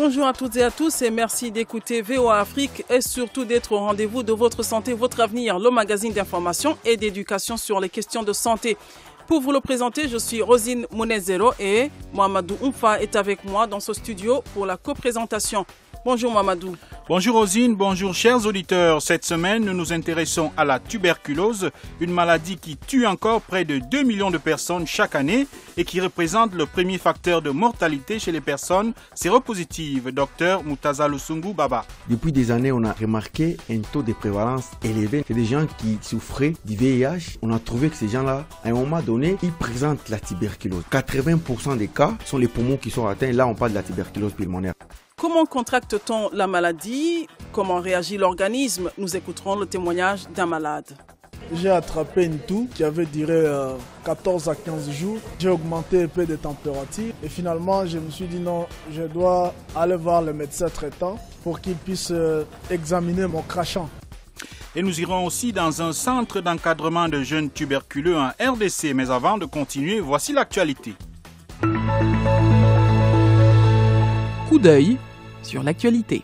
Bonjour à toutes et à tous et merci d'écouter VOA Afrique et surtout d'être au rendez-vous de votre santé, votre avenir, le magazine d'information et d'éducation sur les questions de santé. Pour vous le présenter, je suis Rosine Mounezero et Mohamedou Oumfa est avec moi dans ce studio pour la coprésentation. Bonjour Mohamedou. Bonjour Rosine, bonjour chers auditeurs. Cette semaine, nous nous intéressons à la tuberculose, une maladie qui tue encore près de 2 millions de personnes chaque année et qui représente le premier facteur de mortalité chez les personnes séropositives. Docteur Moutaza Lusungu Baba. Depuis des années, on a remarqué un taux de prévalence élevé. C'est des gens qui souffraient du VIH. On a trouvé que ces gens-là, à un moment donné, ils présentent la tuberculose. 80% des cas sont les poumons qui sont atteints. Là, on parle de la tuberculose pulmonaire. Comment contracte-t-on la maladie? Comment réagit l'organisme? Nous écouterons le témoignage d'un malade. J'ai attrapé une toux qui avait duré 14 à 15 jours. J'ai augmenté un peu de température et finalement je me suis dit non, je dois aller voir le médecin traitant pour qu'il puisse examiner mon crachat. Et nous irons aussi dans un centre d'encadrement de jeunes tuberculeux en RDC. Mais avant de continuer, voici l'actualité. Coup d'œil sur l'actualité.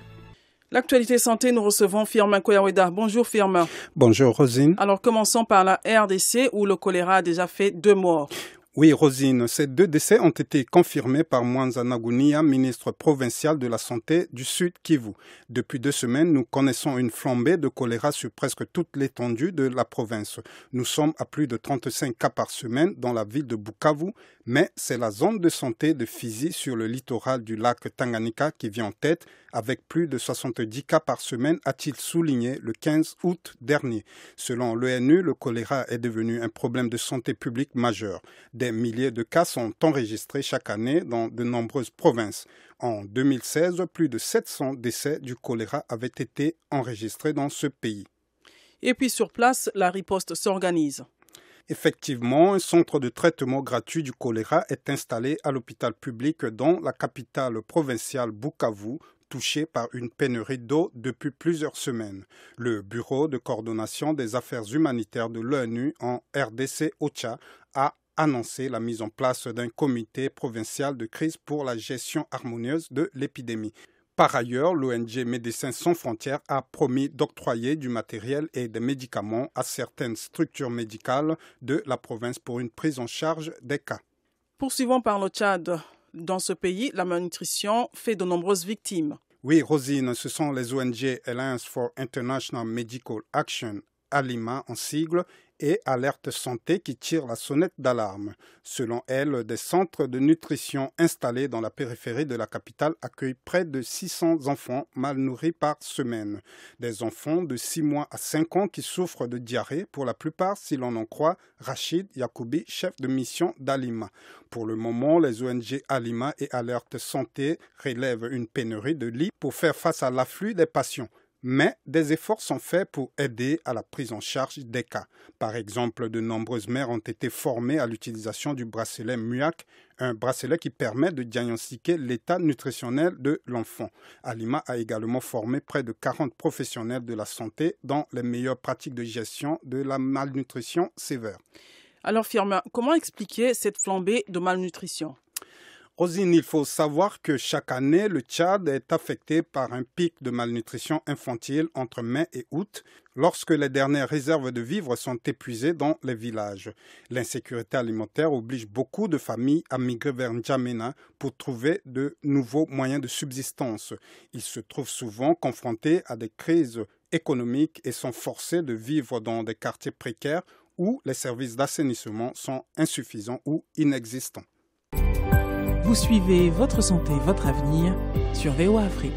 L'actualité santé, nous recevons Firmin Koyaweda. Bonjour Firmin. Bonjour Rosine. Alors commençons par la RDC où le choléra a déjà fait 2 morts. Oui, Rosine, ces 2 décès ont été confirmés par Mwanza Nagunia, ministre provincial de la Santé du Sud Kivu. Depuis 2 semaines, nous connaissons une flambée de choléra sur presque toute l'étendue de la province. Nous sommes à plus de 35 cas par semaine dans la ville de Bukavu, mais c'est la zone de santé de Fizi sur le littoral du lac Tanganyika qui vient en tête avec plus de 70 cas par semaine, a-t-il souligné le 15 août dernier. Selon l'ONU, le choléra est devenu un problème de santé publique majeur. Des milliers de cas sont enregistrés chaque année dans de nombreuses provinces. En 2016, plus de 700 décès du choléra avaient été enregistrés dans ce pays. Et puis sur place, la riposte s'organise. Effectivement, un centre de traitement gratuit du choléra est installé à l'hôpital public dans la capitale provinciale Bukavu, touché par une pénurie d'eau depuis plusieurs semaines. Le Bureau de coordination des affaires humanitaires de l'ONU en RDC OCHA a annoncé la mise en place d'un comité provincial de crise pour la gestion harmonieuse de l'épidémie. Par ailleurs, l'ONG Médecins sans frontières a promis d'octroyer du matériel et des médicaments à certaines structures médicales de la province pour une prise en charge des cas. Poursuivons par le Tchad. Dans ce pays, la malnutrition fait de nombreuses victimes. Oui, Rosine, ce sont les ONG Alliance for International Medical Action, ALIMA en sigle, et Alerte Santé qui tirent la sonnette d'alarme. Selon elle, des centres de nutrition installés dans la périphérie de la capitale accueillent près de 600 enfants mal nourris par semaine. Des enfants de 6 mois à 5 ans qui souffrent de diarrhée, pour la plupart, si l'on en croit Rachid Yacoubi, chef de mission d'Alima. Pour le moment, les ONG Alima et Alerte Santé relèvent une pénurie de lits pour faire face à l'afflux des patients. Mais des efforts sont faits pour aider à la prise en charge des cas. Par exemple, de nombreuses mères ont été formées à l'utilisation du bracelet MUAC, un bracelet qui permet de diagnostiquer l'état nutritionnel de l'enfant. Alima a également formé près de 40 professionnels de la santé dans les meilleures pratiques de gestion de la malnutrition sévère. Alors Firmin, comment expliquer cette flambée de malnutrition ? Rosine, il faut savoir que chaque année, le Tchad est affecté par un pic de malnutrition infantile entre mai et août, lorsque les dernières réserves de vivres sont épuisées dans les villages. L'insécurité alimentaire oblige beaucoup de familles à migrer vers N'Djamena pour trouver de nouveaux moyens de subsistance. Ils se trouvent souvent confrontés à des crises économiques et sont forcés de vivre dans des quartiers précaires où les services d'assainissement sont insuffisants ou inexistants. Vous suivez Votre santé, votre avenir sur VOA Afrique.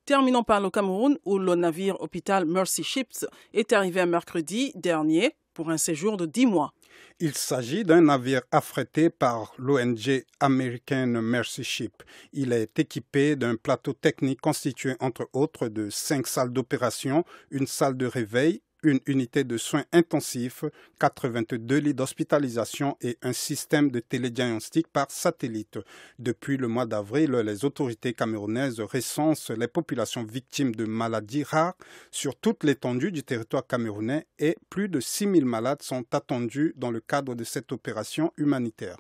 Terminons par le Cameroun où le navire hôpital Mercy Ships est arrivé un mercredi dernier pour un séjour de 10 mois. Il s'agit d'un navire affrété par l'ONG américaine Mercy Ship. Il est équipé d'un plateau technique constitué entre autres de 5 salles d'opération, une salle de réveil une unité de soins intensifs, 82 lits d'hospitalisation et un système de télédiagnostic par satellite. Depuis le mois d'avril, les autorités camerounaises recensent les populations victimes de maladies rares sur toute l'étendue du territoire camerounais et plus de 6000 malades sont attendus dans le cadre de cette opération humanitaire.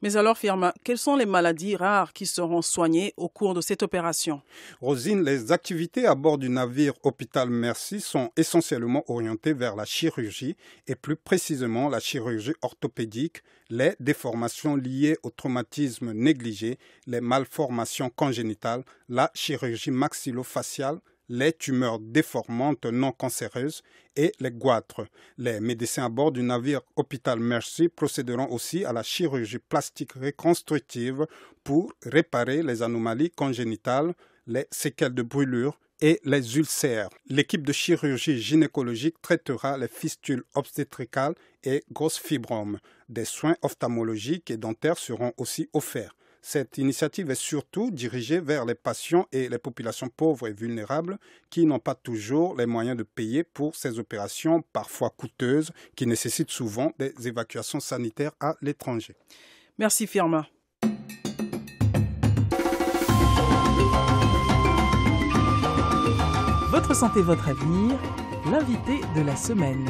Mais alors, Firma, quelles sont les maladies rares qui seront soignées au cours de cette opération? Rosine, les activités à bord du navire Hôpital Merci sont essentiellement orientées vers la chirurgie et plus précisément la chirurgie orthopédique, les déformations liées au traumatisme négligé, les malformations congénitales, la chirurgie maxillofaciale, les tumeurs déformantes non cancéreuses et les goitres. Les médecins à bord du navire Hôpital Merci procéderont aussi à la chirurgie plastique reconstructive pour réparer les anomalies congénitales, les séquelles de brûlure et les ulcères. L'équipe de chirurgie gynécologique traitera les fistules obstétricales et grosses fibromes. Des soins ophtalmologiques et dentaires seront aussi offerts. Cette initiative est surtout dirigée vers les patients et les populations pauvres et vulnérables qui n'ont pas toujours les moyens de payer pour ces opérations parfois coûteuses qui nécessitent souvent des évacuations sanitaires à l'étranger. Merci Firma. Votre santé, votre avenir, l'invité de la semaine.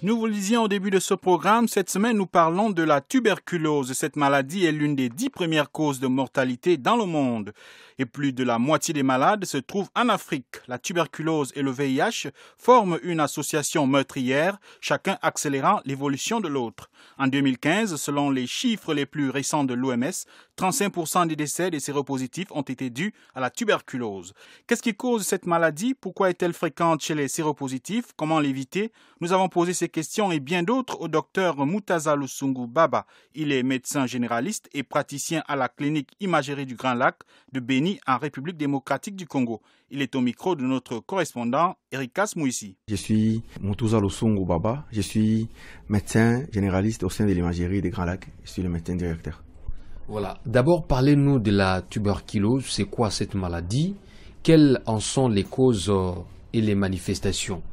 Nous vous le disions au début de ce programme, cette semaine nous parlons de la tuberculose. Cette maladie est l'une des 10 premières causes de mortalité dans le monde. Et plus de la moitié des malades se trouvent en Afrique. La tuberculose et le VIH forment une association meurtrière, chacun accélérant l'évolution de l'autre. En 2015, selon les chiffres les plus récents de l'OMS, 35% des décès des séropositifs ont été dus à la tuberculose. Qu'est-ce qui cause cette maladie? Pourquoi est-elle fréquente chez les séropositifs? Comment l'éviter? Nous avons posé ces questions et bien d'autres au docteur Moutaza Lusungu Baba. Il est médecin généraliste et praticien à la clinique imagerie du Grand Lac de Beni en République démocratique du Congo. Il est au micro de notre correspondant Erikas Mouissi. Je suis Moutaza Lusungu Baba. Je suis médecin généraliste au sein de l'imagerie du Grand Lac. Je suis le médecin directeur. Voilà. D'abord, parlez-nous de la tuberculose. C'est quoi cette maladie? Quelles en sont les causes et les manifestations?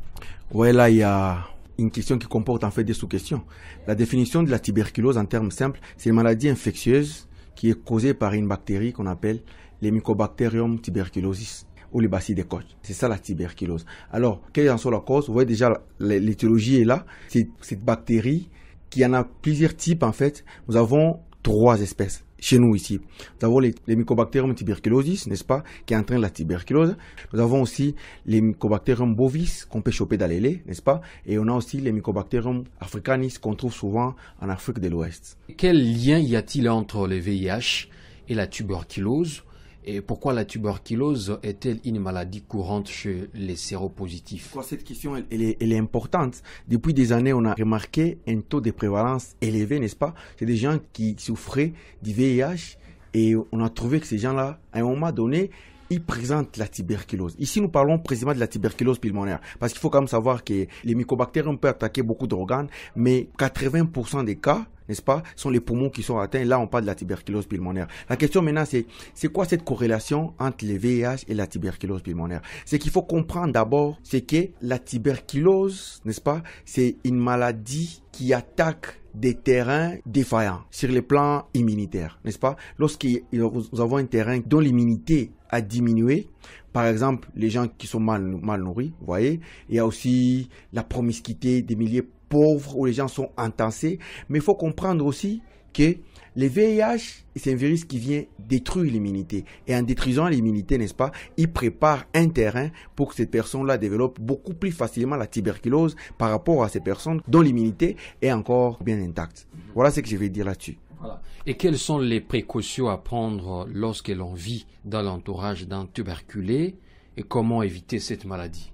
Ouais, là, il y a une question qui comporte en fait des sous-questions. La définition de la tuberculose en termes simples, c'est une maladie infectieuse qui est causée par une bactérie qu'on appelle les Mycobacterium tuberculosis ou les bacilles des Koch. C'est ça la tuberculose. Alors, quelle en soit la cause? Vous voyez déjà, l'étiologie est là. C'est cette bactérie qui en a plusieurs types en fait. Nous avons 3 espèces chez nous ici. Nous avons les Mycobacterium tuberculosis, n'est-ce pas, qui entraînent la tuberculose. Nous avons aussi les Mycobacterium bovis qu'on peut choper dans les laits, n'est-ce pas, et on a aussi les Mycobacterium africanis qu'on trouve souvent en Afrique de l'Ouest. Quel lien y a-t-il entre le VIH et la tuberculose? Et pourquoi la tuberculose est-elle une maladie courante chez les séropositifs? Cette question, elle est importante. Depuis des années, on a remarqué un taux de prévalence élevé, n'est-ce pas? C'est des gens qui souffraient du VIH et on a trouvé que ces gens-là, à un moment donné, ils présentent la tuberculose. Ici, nous parlons précisément de la tuberculose pulmonaire. Parce qu'il faut quand même savoir que les mycobactériums peuvent attaquer beaucoup d'organes, mais 80% des cas, n'est-ce pas, sont les poumons qui sont atteints. Là, on parle de la tuberculose pulmonaire. La question maintenant, c'est quoi cette corrélation entre le VIH et la tuberculose pulmonaire? C'est qu'il faut comprendre d'abord, c'est que la tuberculose, n'est-ce pas, c'est une maladie qui attaque des terrains défaillants sur le plan immunitaire, n'est-ce pas? Lorsque nous avons un terrain dont l'immunité a diminué, par exemple, les gens qui sont mal nourris, vous voyez, il y a aussi la promiscuité des milieux pauvres où les gens sont entassés, mais il faut comprendre aussi que le VIH, c'est un virus qui vient détruire l'immunité. Et en détruisant l'immunité, n'est-ce pas, il prépare un terrain pour que cette personne-là développe beaucoup plus facilement la tuberculose par rapport à ces personnes dont l'immunité est encore bien intacte. Voilà ce que je vais dire là-dessus. Voilà. Et quelles sont les précautions à prendre lorsque l'on vit dans l'entourage d'un tuberculé et comment éviter cette maladie?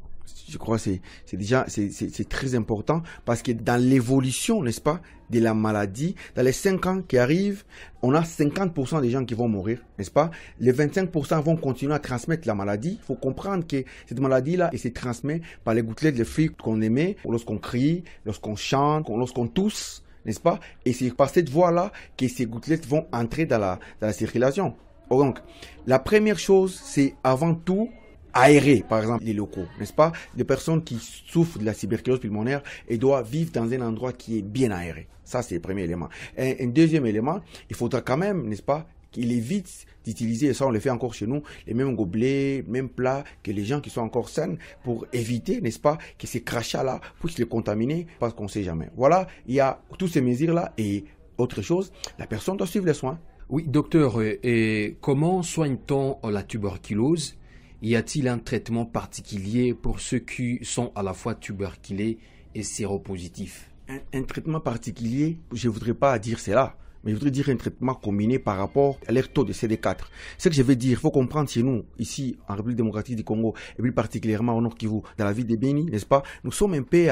Je crois que c'est très important parce que dans l'évolution, n'est-ce pas, de la maladie, dans les 5 ans qui arrivent, on a 50% des gens qui vont mourir, n'est-ce pas? Les 25% vont continuer à transmettre la maladie. Il faut comprendre que cette maladie-là, elle se transmet par les gouttelettes de fluide qu'on émet lorsqu'on crie, lorsqu'on chante, lorsqu'on tousse, n'est-ce pas? Et c'est par cette voie-là que ces gouttelettes vont entrer dans la circulation. Donc, la première chose, c'est avant tout aérer, par exemple, les locaux, n'est-ce pas? Des personnes qui souffrent de la tuberculose pulmonaire et doivent vivre dans un endroit qui est bien aéré. Ça, c'est le premier élément. Un deuxième élément, il faudra quand même, n'est-ce pas, qu'il évite d'utiliser, et ça on le fait encore chez nous, les mêmes gobelets, mêmes plats que les gens qui sont encore sains pour éviter, n'est-ce pas, que ces crachats-là puissent les contaminer parce qu'on ne sait jamais. Voilà, il y a toutes ces mesures-là et autre chose, la personne doit suivre les soins. Oui, docteur, et comment soigne-t-on la tuberculose? Y a-t-il un traitement particulier pour ceux qui sont à la fois tuberculés et séropositifs? Un traitement particulier, je ne voudrais pas dire cela, mais je voudrais dire un traitement combiné par rapport à leur taux de CD4. Ce que je veux dire, il faut comprendre chez nous, ici en République démocratique du Congo, et plus particulièrement au Nord Kivu, dans la ville de Beni, n'est-ce pas, nous sommes un peu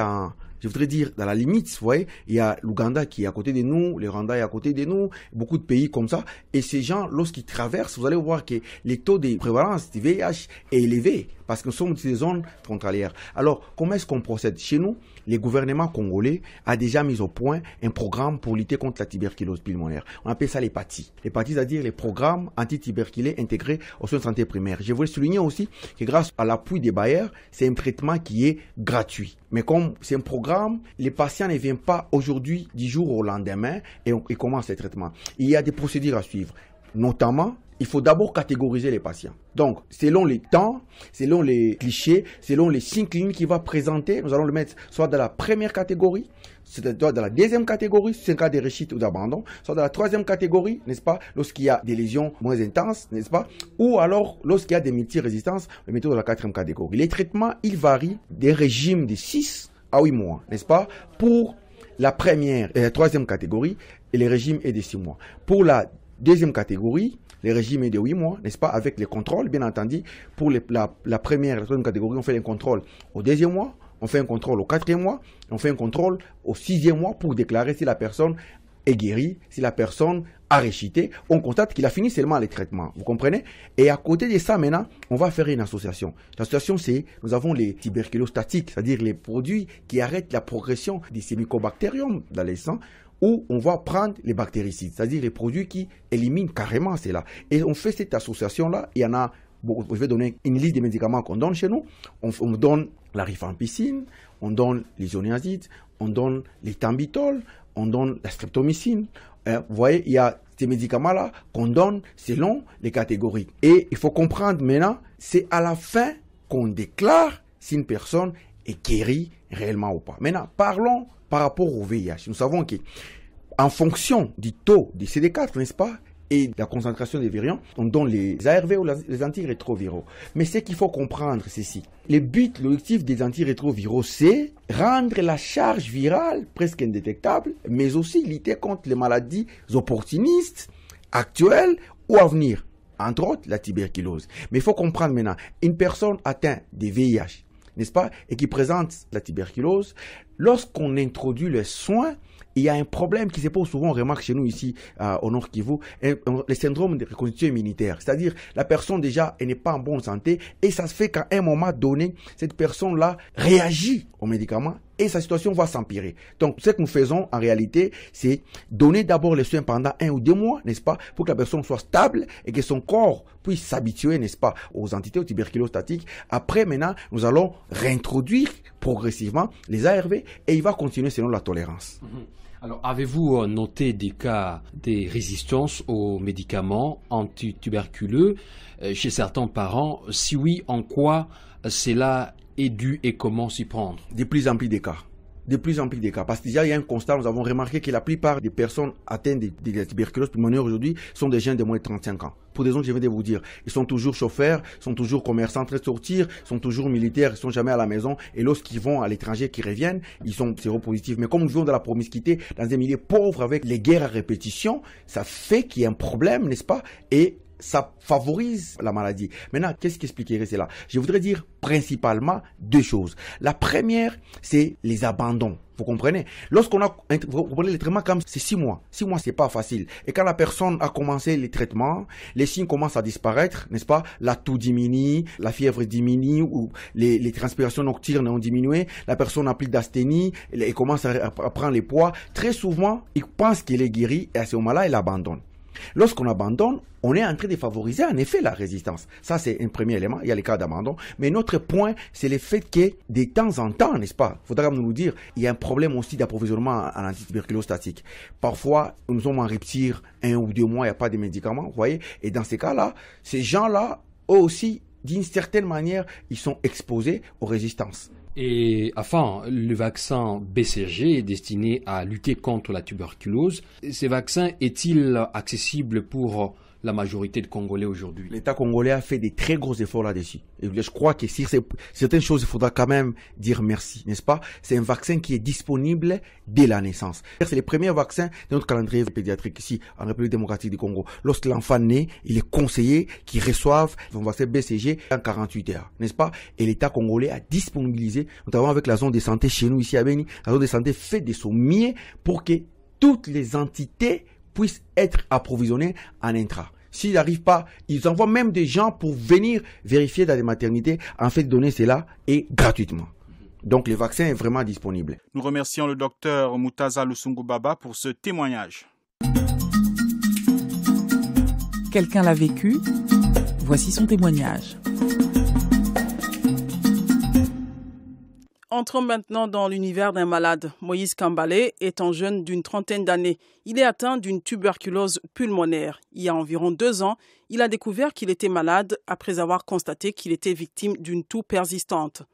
je voudrais dire, dans la limite, vous voyez, il y a l'Ouganda qui est à côté de nous, le Rwanda est à côté de nous, beaucoup de pays comme ça. Et ces gens, lorsqu'ils traversent, vous allez voir que les taux de prévalence du VIH est élevé parce que nous sommes dans des zones frontalières. Alors, comment est-ce qu'on procède? Chez nous, le gouvernement congolais a déjà mis au point un programme pour lutter contre la tuberculose pulmonaire. On appelle ça les PATI. Les PATI, c'est-à-dire les programmes anti-tuberculés intégrés aux soins de santé primaire. Je voulais souligner aussi que grâce à l'appui des bailleurs, c'est un traitement qui est gratuit. Mais comme c'est un programme, les patients ne viennent pas aujourd'hui du jour au lendemain et commencent les traitements. Il y a des procédures à suivre. Notamment, il faut d'abord catégoriser les patients. Donc, selon les temps, selon les clichés, selon les signes cliniques qu'il va présenter, nous allons le mettre soit dans la première catégorie, soit dans la deuxième catégorie, si c'est un cas de réussite ou d'abandon, soit dans la troisième catégorie, n'est-ce pas, lorsqu'il y a des lésions moins intenses, n'est-ce pas, ou alors lorsqu'il y a des multirésistances, le métaux dans la quatrième catégorie. Les traitements, ils varient des régimes de 6 à 8 mois, n'est-ce pas, pour la première et la troisième catégorie, et les régimes est de 6 mois. Pour la deuxième catégorie, les régimes est de 8 mois, n'est-ce pas, avec les contrôles, bien entendu. Pour la première et la troisième catégorie, on fait un contrôle au deuxième mois, on fait un contrôle au quatrième mois, on fait un contrôle au sixième mois pour déclarer si la personne est guérie, si la personne a réchité. On constate qu'il a fini seulement les traitements, vous comprenez? Et à côté de ça, maintenant, on va faire une association. L'association, c'est, nous avons les tuberculostatiques, c'est-à-dire les produits qui arrêtent la progression des mycobactériums dans les sangs, où on va prendre les bactéricides, c'est-à-dire les produits qui éliminent carrément cela. Et on fait cette association-là, il y en a, je vais donner une liste des médicaments qu'on donne chez nous. On donne la rifampicine, on donne l'isoniazide, on donne les thambitol, on donne la streptomycine. Vous voyez, il y a ces médicaments-là qu'on donne selon les catégories. Et il faut comprendre maintenant, c'est à la fin qu'on déclare si une personne est guérie réellement ou pas. Maintenant, parlons par rapport au VIH. Nous savons qu'en fonction du taux du CD4, n'est-ce pas, et de la concentration des virions, on donne les ARV ou les antirétroviraux. Mais ce qu'il faut comprendre, c'est ceci. Le but, l'objectif des antirétroviraux, c'est rendre la charge virale presque indétectable, mais aussi lutter contre les maladies opportunistes, actuelles ou à venir. Entre autres, la tuberculose. Mais il faut comprendre maintenant, une personne atteinte de VIH, n'est-ce pas, et qui présente la tuberculose, lorsqu'on introduit les soins, il y a un problème qui se pose souvent, on remarque chez nous ici au Nord Kivu, le syndrome de reconstitution immunitaire. C'est-à-dire, la personne déjà, elle n'est pas en bonne santé et ça se fait qu'à un moment donné, cette personne-là réagit aux médicaments et sa situation va s'empirer. Donc, ce que nous faisons en réalité, c'est donner d'abord les soins pendant 1 ou 2 mois, n'est-ce pas, pour que la personne soit stable et que son corps puisse s'habituer, n'est-ce pas, aux entités, aux tuberculostatiques. Après, maintenant, nous allons réintroduire progressivement les ARV et il va continuer selon la tolérance. Alors, avez-vous noté des cas de résistance aux médicaments antituberculeux chez certains parents? Si oui, en quoi cela est dû et comment s'y prendre? De plus en plus de cas. De plus en plus de cas. Parce que déjà, il y a un constat, nous avons remarqué que la plupart des personnes atteintes de tuberculose pulmonaire aujourd'hui sont des jeunes de moins de 35 ans. Pour des raisons que je viens de vous dire. Ils sont toujours chauffeurs, sont toujours commerçants, très sortir, sont toujours militaires, ils sont jamais à la maison. Et lorsqu'ils vont à l'étranger, qu'ils reviennent, ils sont séropositifs. Mais comme nous vivons dans la promiscuité, dans un milieu pauvre avec les guerres à répétition, ça fait qu'il y a un problème, n'est-ce pas? Et ça favorise la maladie. Maintenant, qu'est-ce qui expliquerait cela? Je voudrais dire principalement 2 choses. La première, c'est les abandons. Vous comprenez? Lorsqu'on a, vous comprenez, les traitements comme c'est 6 mois. 6 mois, c'est pas facile. Et quand la personne a commencé les traitements, les signes commencent à disparaître, n'est-ce pas? La toux diminue, la fièvre diminue, ou les transpirations nocturnes ont diminué, la personne n'a plus d'asthénie, elle commence à prendre les poids. Très souvent, il pense qu'il est guéri et à ce moment-là, il abandonne. Lorsqu'on abandonne, on est en train de favoriser en effet la résistance. Ça, c'est un premier élément. Il y a les cas d'abandon. Mais notre point, c'est le fait que de temps en temps, n'est-ce pas, il faudra nous dire, il y a un problème aussi d'approvisionnement en antituberculose statique. Parfois, nous sommes en rupture 1 ou 2 mois, il n'y a pas de médicaments, vous voyez. Et dans ces cas-là, ces gens-là, eux aussi, d'une certaine manière, ils sont exposés aux résistances. Et enfin, le vaccin BCG est destiné à lutter contre la tuberculose. Ce vaccin est-il accessible pour la majorité de Congolais aujourd'hui? L'État congolais a fait des très gros efforts là-dessus. Et je crois que sur certaines choses, il faudra quand même dire merci, n'est-ce pas? C'est un vaccin qui est disponible dès la naissance. C'est le premier vaccin de notre calendrier pédiatrique ici, en République démocratique du Congo. Lorsque l'enfant naît, il est conseillé qu'il reçoive son vaccin BCG en 48 heures, n'est-ce pas? Et l'État congolais a disponibilisé, notamment avec la zone de santé chez nous ici à Beni, la zone de santé fait de son mieux pour que toutes les entités puissent être approvisionnés en intra. S'ils n'arrivent pas, ils envoient même des gens pour venir vérifier dans les maternités, en fait donner cela et gratuitement. Donc le vaccin est vraiment disponible. Nous remercions le docteur Moutaza Lusungubaba pour ce témoignage. Quelqu'un l'a vécu, voici son témoignage. Entrons maintenant dans l'univers d'un malade. Moïse Kambale est un jeune d'une trentaine d'années. Il est atteint d'une tuberculose pulmonaire. Il y a environ 2 ans, il a découvert qu'il était malade après avoir constaté qu'il était victime d'une toux persistante.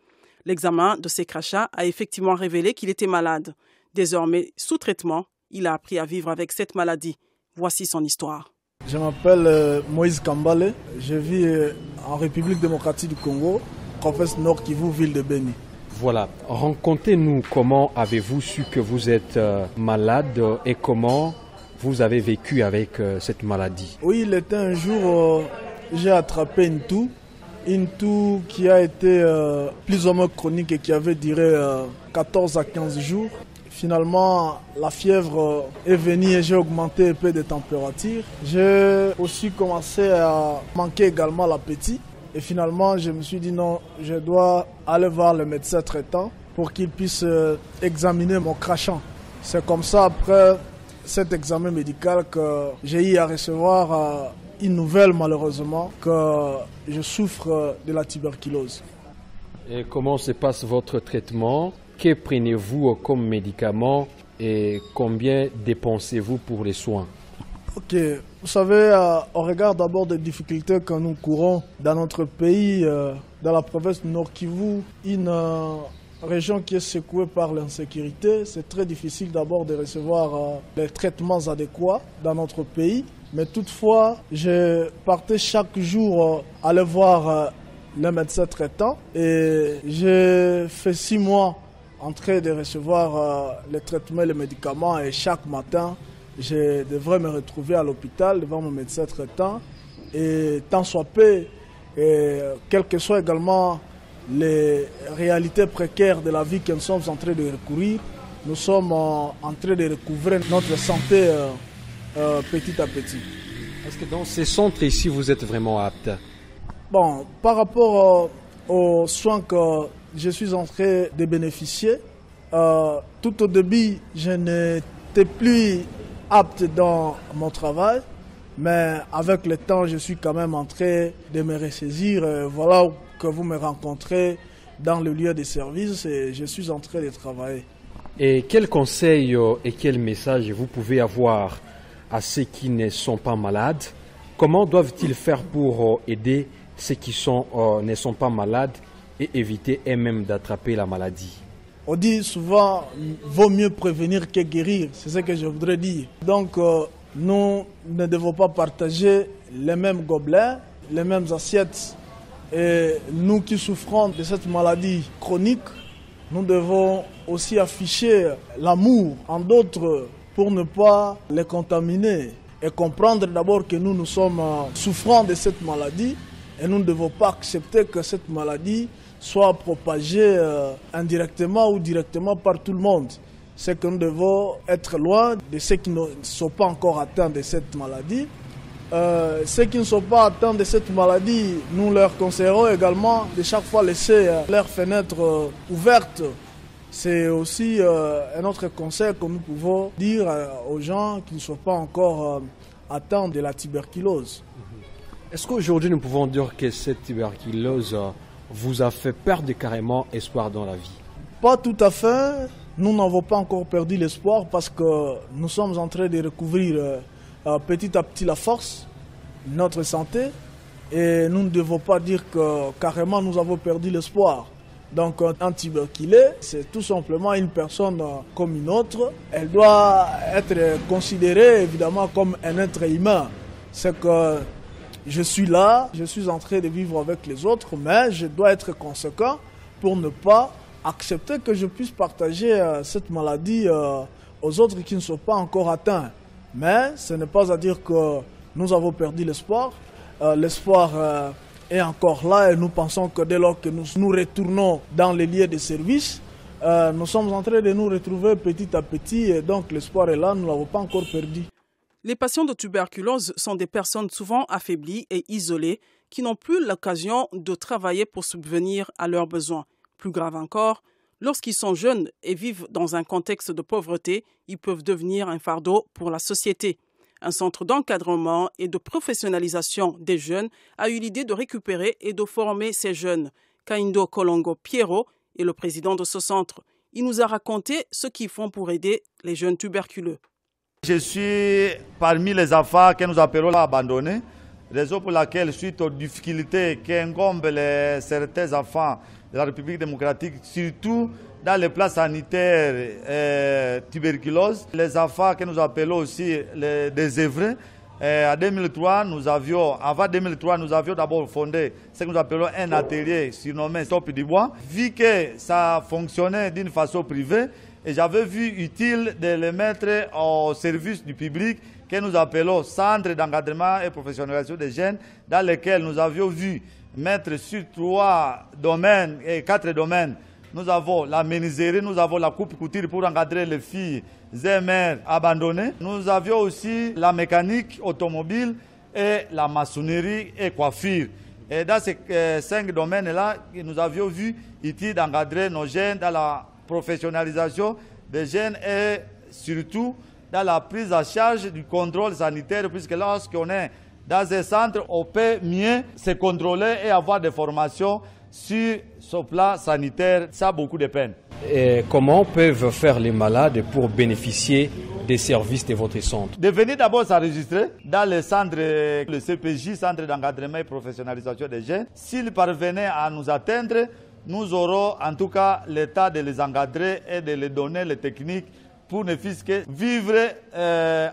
L'examen de ses crachats a effectivement révélé qu'il était malade. Désormais sous traitement, il a appris à vivre avec cette maladie. Voici son histoire. Je m'appelle Moïse Kambale. Je vis en République démocratique du Congo, province Nord Kivu, ville de Beni. Voilà, racontez-nous comment avez-vous su que vous êtes malade et comment vous avez vécu avec cette maladie? Oui, il était un jour, j'ai attrapé une toux qui a été plus ou moins chronique et qui avait duré 14 à 15 jours. Finalement, la fièvre est venue et j'ai augmenté un peu de température. J'ai aussi commencé à manquer également l'appétit. Et finalement, je me suis dit non, je dois aller voir le médecin traitant pour qu'il puisse examiner mon crachat. C'est comme ça, après cet examen médical, que j'ai eu à recevoir une nouvelle, malheureusement, que je souffre de la tuberculose. Et comment se passe votre traitement? Que prenez-vous comme médicament et combien dépensez-vous pour les soins? Ok, vous savez, on regarde d'abord des difficultés que nous courons dans notre pays, dans la province du Nord Kivu, une région qui est secouée par l'insécurité. C'est très difficile d'abord de recevoir les traitements adéquats dans notre pays. Mais toutefois, je partais chaque jour aller voir le médecin traitant et j'ai fait 6 mois en train de recevoir les traitements et les médicaments et chaque matin, je devrais me retrouver à l'hôpital devant mon médecin traitant et tant soit peu, et quelles que soient également les réalités précaires de la vie que nous sommes en train de recourir, nous sommes en train de recouvrer notre santé petit à petit. Est-ce que dans ces centres ici, vous êtes vraiment apte? Bon, par rapport aux soins que je suis en train de bénéficier, tout au début, je n'étais plus apte dans mon travail, mais avec le temps, je suis quand même en train de me ressaisir. Voilà que vous me rencontrez dans le lieu de service et je suis en train de travailler. Et quels conseils et quels messages vous pouvez avoir à ceux qui ne sont pas malades? Comment doivent-ils faire pour aider ceux qui ne sont pas malades et éviter eux-mêmes d'attraper la maladie? On dit souvent, vaut mieux prévenir que guérir, c'est ce que je voudrais dire. Donc, nous ne devons pas partager les mêmes gobelets, les mêmes assiettes. Et nous qui souffrons de cette maladie chronique, nous devons aussi afficher l'amour en d'autres pour ne pas les contaminer. Et comprendre d'abord que nous sommes souffrants de cette maladie et nous ne devons pas accepter que cette maladie soit propagée indirectement ou directement par tout le monde. C'est que nous devons être loin de ceux qui ne sont pas encore atteints de cette maladie. Ceux qui ne sont pas atteints de cette maladie, nous leur conseillerons également de chaque fois laisser leurs fenêtres ouvertes. C'est aussi un autre conseil que nous pouvons dire aux gens qui ne sont pas encore atteints de la tuberculose. Est-ce qu'aujourd'hui nous pouvons dire que cette tuberculose vous a fait perdre carrément espoir dans la vie? Pas tout à fait. Nous n'avons pas encore perdu l'espoir parce que nous sommes en train de recouvrir petit à petit la force, notre santé. Et nous ne devons pas dire que carrément nous avons perdu l'espoir. Donc un tuberculé, c'est tout simplement une personne comme une autre. Elle doit être considérée évidemment comme un être humain. C'est que je suis là, je suis en train de vivre avec les autres, mais je dois être conséquent pour ne pas accepter que je puisse partager cette maladie aux autres qui ne sont pas encore atteints. Mais ce n'est pas à dire que nous avons perdu l'espoir. L'espoir est encore là et nous pensons que dès lors que nous retournons dans les lieux de service, nous sommes en train de nous retrouver petit à petit et donc l'espoir est là, nous ne l'avons pas encore perdu. Les patients de tuberculose sont des personnes souvent affaiblies et isolées qui n'ont plus l'occasion de travailler pour subvenir à leurs besoins. Plus grave encore, lorsqu'ils sont jeunes et vivent dans un contexte de pauvreté, ils peuvent devenir un fardeau pour la société. Un centre d'encadrement et de professionnalisation des jeunes a eu l'idée de récupérer et de former ces jeunes. Kaindo Kolongo Pierrot est le président de ce centre. Il nous a raconté ce qu'ils font pour aider les jeunes tuberculeux. Je suis parmi les enfants que nous appelons abandonnés, raison pour laquelle, suite aux difficultés qu'incombent certains enfants de la République démocratique, surtout dans les plans sanitaires tuberculose, les enfants que nous appelons aussi les désœuvrés, en 2003, avant 2003, nous avions d'abord fondé ce que nous appelons un atelier surnommé Stop du Bois. Vu que ça fonctionnait d'une façon privée, et j'avais vu utile de les mettre au service du public que nous appelons Centre d'encadrement et professionnalisation des jeunes, dans lequel nous avions vu mettre sur 4 domaines. Nous avons la menuiserie, nous avons la coupe-couture pour encadrer les filles et mères abandonnées. Nous avions aussi la mécanique automobile et la maçonnerie et coiffure. Et dans ces 5 domaines-là, nous avions vu utile d'encadrer nos jeunes dans la professionnalisation des jeunes et surtout dans la prise en charge du contrôle sanitaire, puisque lorsqu'on est dans un centre, on peut mieux se contrôler et avoir des formations sur ce plan sanitaire. Ça a beaucoup de peine. Et comment peuvent faire les malades pour bénéficier des services de votre centre? De venir d'abord s'enregistrer dans le centre, le CPJ, Centre d'encadrement et professionnalisation des jeunes. S'ils parvenaient à nous atteindre, nous aurons en tout cas l'état de les encadrer et de les donner les techniques pour ne fût-ce que vivre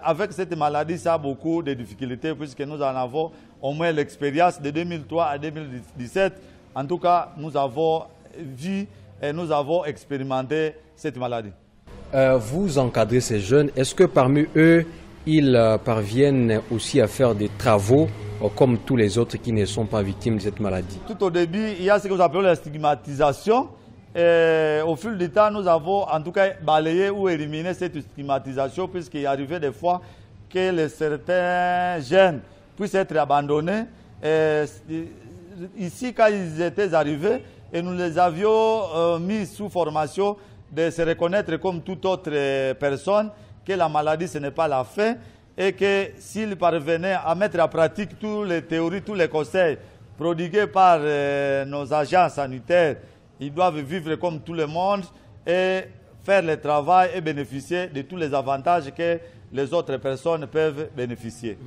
avec cette maladie. Ça a beaucoup de difficultés puisque nous en avons au moins l'expérience de 2003 à 2017. En tout cas, nous avons vu et nous avons expérimenté cette maladie. Vous encadrez ces jeunes. Est-ce que parmi eux, ils parviennent aussi à faire des travaux comme tous les autres qui ne sont pas victimes de cette maladie? Tout au début, il y a ce que nous appelons la stigmatisation. Et au fil du temps, nous avons en tout cas balayé ou éliminé cette stigmatisation puisqu'il arrivait des fois que certains jeunes puissent être abandonnés. Et ici, quand ils étaient arrivés, et nous les avions mis sous formation de se reconnaître comme toute autre personne, que la maladie ce n'est pas la fin, et que s'ils parvenaient à mettre en pratique toutes les théories, tous les conseils prodigués par nos agents sanitaires, ils doivent vivre comme tout le monde et faire le travail et bénéficier de tous les avantages que les autres personnes peuvent bénéficier.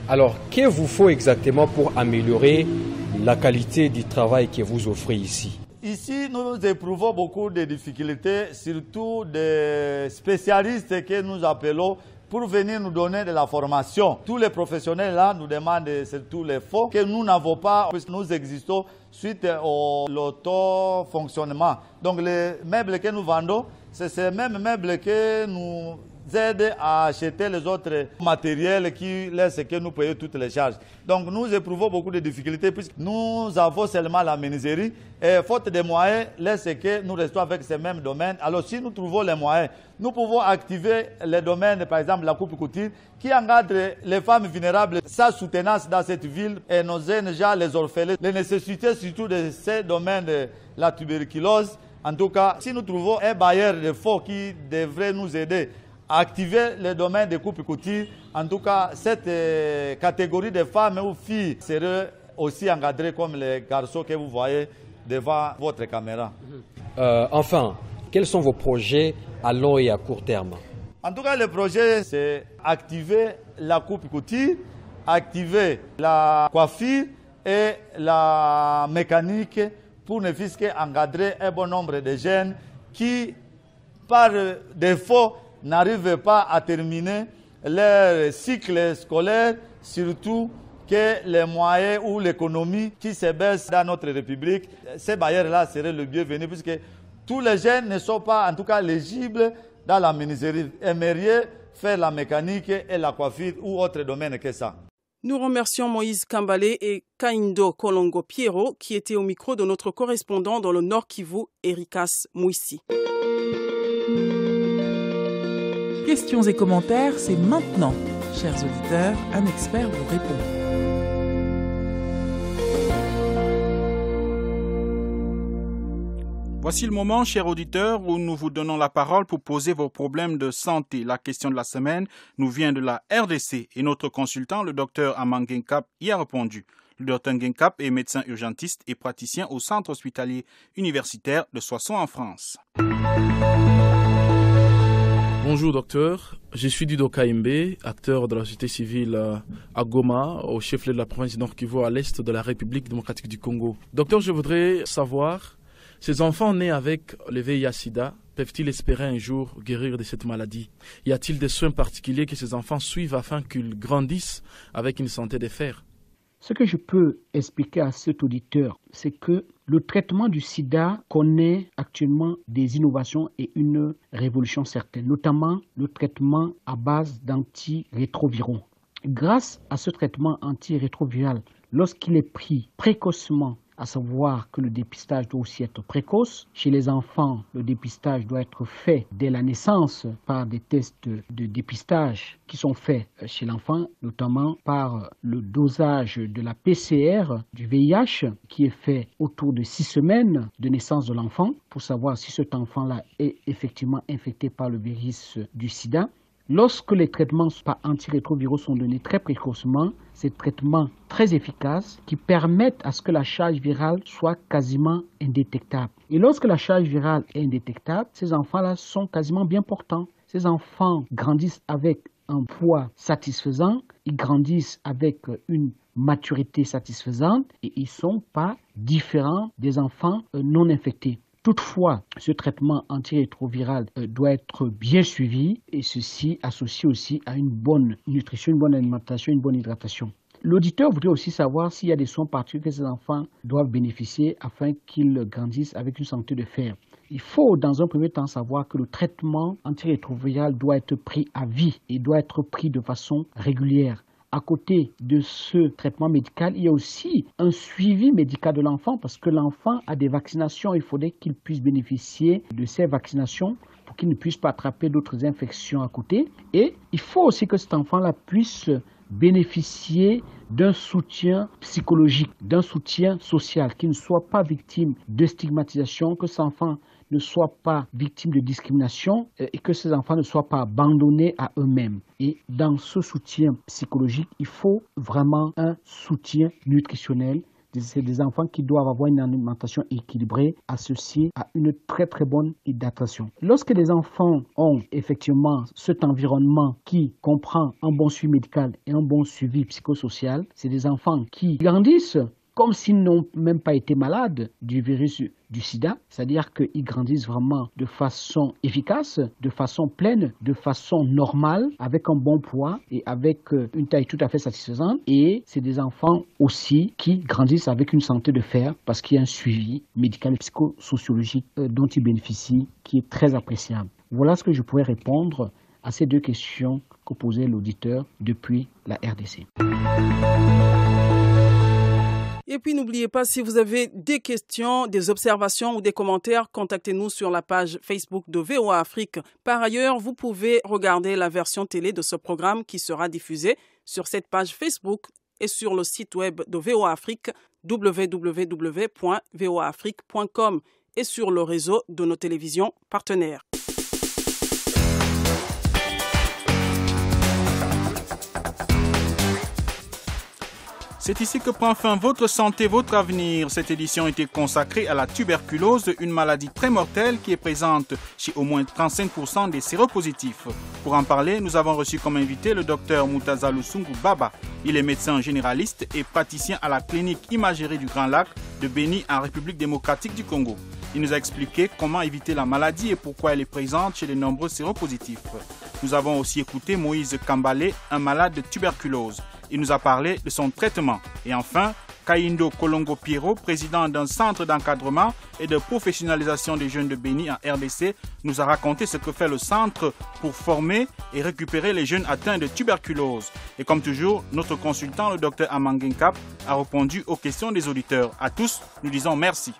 Alors, que vous faut exactement pour améliorer la qualité du travail que vous offrez ici? Ici, nous éprouvons beaucoup de difficultés, surtout des spécialistes que nous appelons pour venir nous donner de la formation. Tous les professionnels là nous demandent surtout les fonds que nous n'avons pas, puisque nous existons suite à l'autofonctionnement. Donc les meubles que nous vendons, c'est ces mêmes meubles que nous aident à acheter les autres matériels qui laissent que nous payons toutes les charges. Donc nous éprouvons beaucoup de difficultés puisque nous avons seulement la menuiserie et faute de moyens, laisse que nous restons avec ces mêmes domaines. Alors si nous trouvons les moyens, nous pouvons activer les domaines, par exemple la coupe-couture, qui encadre les femmes vulnérables, sa soutenance dans cette ville et nos jeunes gens, les orphelins, les nécessités surtout de ces domaines de la tuberculose. En tout cas, si nous trouvons un bailleur de fonds qui devrait nous aider activer le domaine des coupes couture. En tout cas, cette catégorie de femmes ou filles serait aussi encadrée comme les garçons que vous voyez devant votre caméra. Enfin, quels sont vos projets à long et à court terme? En tout cas, le projet, c'est activer la coupe couture, activer la coiffure et la mécanique pour ne fût-ce qu'encadrer un bon nombre de jeunes qui, par défaut, n'arrivent pas à terminer leur cycle scolaire, surtout que les moyens ou l'économie qui se baisse dans notre République, ces barrières-là seraient le bienvenu puisque tous les jeunes ne sont pas en tout cas éligibles dans la menuiserie, aimeriez faire la mécanique et la coiffure ou autre domaine que ça. Nous remercions Moïse Kambale et Kaindo Kolongo Piero qui étaient au micro de notre correspondant dans le Nord Kivu, Erikas Mouissi. Questions et commentaires, c'est maintenant. Chers auditeurs, un expert vous répond. Voici le moment, chers auditeurs, où nous vous donnons la parole pour poser vos problèmes de santé. La question de la semaine nous vient de la RDC et notre consultant, le docteur Aman Genkap, y a répondu. Le docteur Genkap est médecin urgentiste et praticien au centre hospitalier universitaire de Soissons en France. Bonjour docteur, je suis Dido Kaimbe, acteur de la société civile à Goma, au chef-lieu de la province du Nord Kivu, à l'est de la République démocratique du Congo. Docteur, je voudrais savoir, ces enfants nés avec le VIH-Sida peuvent-ils espérer un jour guérir de cette maladie? Y a-t-il des soins particuliers que ces enfants suivent afin qu'ils grandissent avec une santé de fer? Ce que je peux expliquer à cet auditeur, c'est que le traitement du sida connaît actuellement des innovations et une révolution certaine, notamment le traitement à base d'antirétroviraux. Grâce à ce traitement antirétroviral, lorsqu'il est pris précocement, à savoir que le dépistage doit aussi être précoce. Chez les enfants, le dépistage doit être fait dès la naissance par des tests de dépistage qui sont faits chez l'enfant, notamment par le dosage de la PCR du VIH qui est fait autour de 6 semaines de naissance de l'enfant pour savoir si cet enfant-là est effectivement infecté par le virus du sida. Lorsque les traitements par antirétroviraux sont donnés très précocement, ces traitements très efficaces qui permettent à ce que la charge virale soit quasiment indétectable. Et lorsque la charge virale est indétectable, ces enfants-là sont quasiment bien portants. Ces enfants grandissent avec un poids satisfaisant, ils grandissent avec une maturité satisfaisante et ils ne sont pas différents des enfants non infectés. Toutefois, ce traitement antirétroviral doit être bien suivi et ceci associé aussi à une bonne nutrition, une bonne alimentation, une bonne hydratation. L'auditeur voudrait aussi savoir s'il y a des soins particuliers que ces enfants doivent bénéficier afin qu'ils grandissent avec une santé de fer. Il faut dans un premier temps savoir que le traitement antirétroviral doit être pris à vie et doit être pris de façon régulière. À côté de ce traitement médical, il y a aussi un suivi médical de l'enfant parce que l'enfant a des vaccinations. Il faudrait qu'il puisse bénéficier de ces vaccinations pour qu'il ne puisse pas attraper d'autres infections à côté. Et il faut aussi que cet enfant-là puisse bénéficier d'un soutien psychologique, d'un soutien social, qu'il ne soit pas victime de stigmatisation, que cet enfant ne soient pas victimes de discrimination et que ces enfants ne soient pas abandonnés à eux-mêmes. Et dans ce soutien psychologique, il faut vraiment un soutien nutritionnel. C'est des enfants qui doivent avoir une alimentation équilibrée associée à une très très bonne hydratation. Lorsque les enfants ont effectivement cet environnement qui comprend un bon suivi médical et un bon suivi psychosocial, c'est des enfants qui grandissent comme s'ils n'ont même pas été malades du virus du sida, c'est-à-dire qu'ils grandissent vraiment de façon efficace, de façon pleine, de façon normale, avec un bon poids et avec une taille tout à fait satisfaisante. Et c'est des enfants aussi qui grandissent avec une santé de fer parce qu'il y a un suivi médical et psychosociologique dont ils bénéficient qui est très appréciable. Voilà ce que je pourrais répondre à ces deux questions que posait l'auditeur depuis la RDC. Et puis n'oubliez pas, si vous avez des questions, des observations ou des commentaires, contactez-nous sur la page Facebook de VOA Afrique. Par ailleurs, vous pouvez regarder la version télé de ce programme qui sera diffusée sur cette page Facebook et sur le site web de VOA Afrique, www.voaafrique.com et sur le réseau de nos télévisions partenaires. C'est ici que prend fin votre santé, votre avenir. Cette édition était consacrée à la tuberculose, une maladie très mortelle qui est présente chez au moins 35% des séropositifs. Pour en parler, nous avons reçu comme invité le docteur Moutaza Lusungu Baba. Il est médecin généraliste et praticien à la clinique imagerie du Grand Lac de Béni en République démocratique du Congo. Il nous a expliqué comment éviter la maladie et pourquoi elle est présente chez les nombreux séropositifs. Nous avons aussi écouté Moïse Kambale, un malade de tuberculose. Il nous a parlé de son traitement. Et enfin, Kaindo Kolongo Piero, président d'un centre d'encadrement et de professionnalisation des jeunes de Béni en RDC, nous a raconté ce que fait le centre pour former et récupérer les jeunes atteints de tuberculose. Et comme toujours, notre consultant, le docteur Amangenkap, a répondu aux questions des auditeurs. À tous, nous disons merci.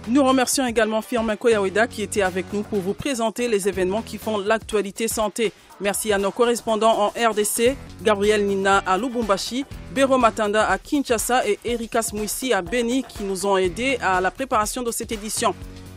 Nous remercions également Firmin Koyaweda qui était avec nous pour vous présenter les événements qui font l'actualité santé. Merci à nos correspondants en RDC, Gabriel Nina à Lubumbashi, Bero Matanda à Kinshasa et Erika Smouissi à Béni qui nous ont aidés à la préparation de cette édition.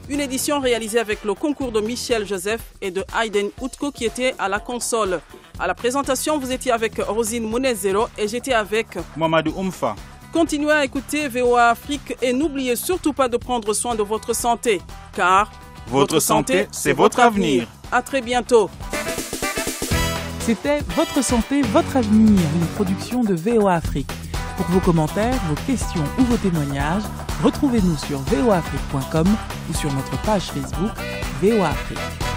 Une édition réalisée avec le concours de Michel Joseph et de Aiden Outko qui était à la console. À la présentation, vous étiez avec Rosine Mounezero et j'étais avec Mamadou Oumfa. Continuez à écouter VOA Afrique et n'oubliez surtout pas de prendre soin de votre santé, car votre santé, c'est votre avenir. À très bientôt. C'était Votre santé, votre avenir, une production de VOA Afrique. Pour vos commentaires, vos questions ou vos témoignages, retrouvez-nous sur voaafrique.com ou sur notre page Facebook VOA Afrique.